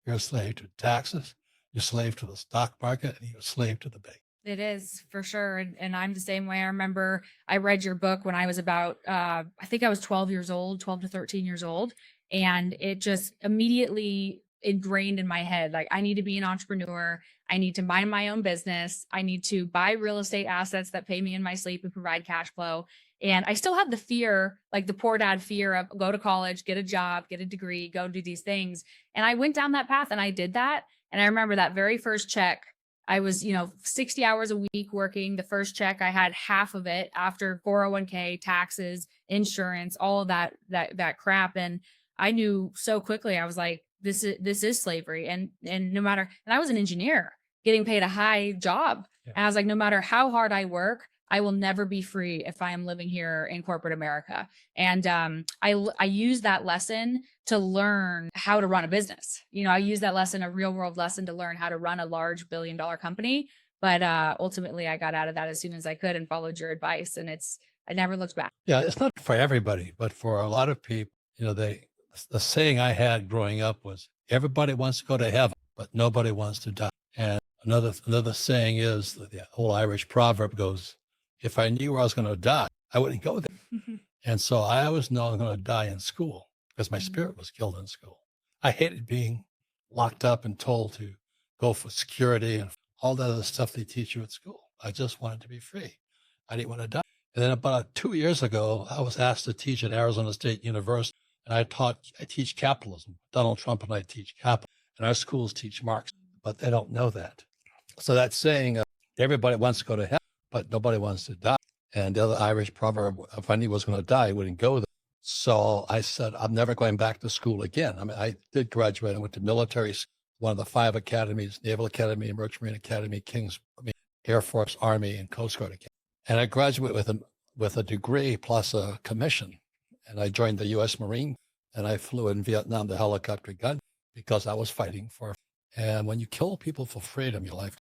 You're a slave to taxes, you're a slave to the stock market, and you're a slave to the bank. It is for sure. And I'm the same way. I remember I read your book when I was about, I think I was 12 years old, 12 to 13 years old. And it just immediately ingrained in my head, like, I need to be an entrepreneur. I need to mind my own business. I need to buy real estate assets that pay me in my sleep and provide cash flow. And I still had the fear, like the poor dad fear of go to college, get a job, get a degree, go do these things. And I went down that path and I did that. And I remember that very first check I was, 60 hours a week working. The first check, I had half of it after 401k, taxes, insurance, all of that crap. And I knew so quickly, I was like, this is slavery. And no matter, and I was an engineer getting paid a high job. Yeah. And I was like, no matter how hard I work, I will never be free if I am living here in corporate America. And I use that lesson to learn how to run a business. I use that lesson, a real world lesson, to learn how to run a large $1 billion company. But ultimately, I got out of that as soon as I could and followed your advice. And I never looked back. Yeah, it's not for everybody, but for a lot of people, the saying I had growing up was, everybody wants to go to heaven, but nobody wants to die. And another saying is, the whole Irish proverb goes, if I knew where I was going to die, I wouldn't go there. And so I always know I'm going to die in school because my spirit was killed in school. I hated being locked up and told to go for security and all that other stuff they teach you at school. I just wanted to be free. I didn't want to die. And then about 2 years ago, I was asked to teach at Arizona State University, and I teach capitalism. Donald Trump and I teach capitalism, and our schools teach Marx, but they don't know that. So that saying, everybody wants to go to heaven, but nobody wants to die. And the other Irish proverb, if I knew I was going to die, I wouldn't go there. So I said, I'm never going back to school again. I mean, I did graduate. I went to military, one of the 5 academies, Naval Academy, Merchant Marine Academy, Air Force, Army, and Coast Guard Academy. And I graduated with a degree plus a commission. And I joined the U.S. Marine, and I flew in Vietnam, the helicopter gun, because I was fighting for. And when you kill people for freedom, your life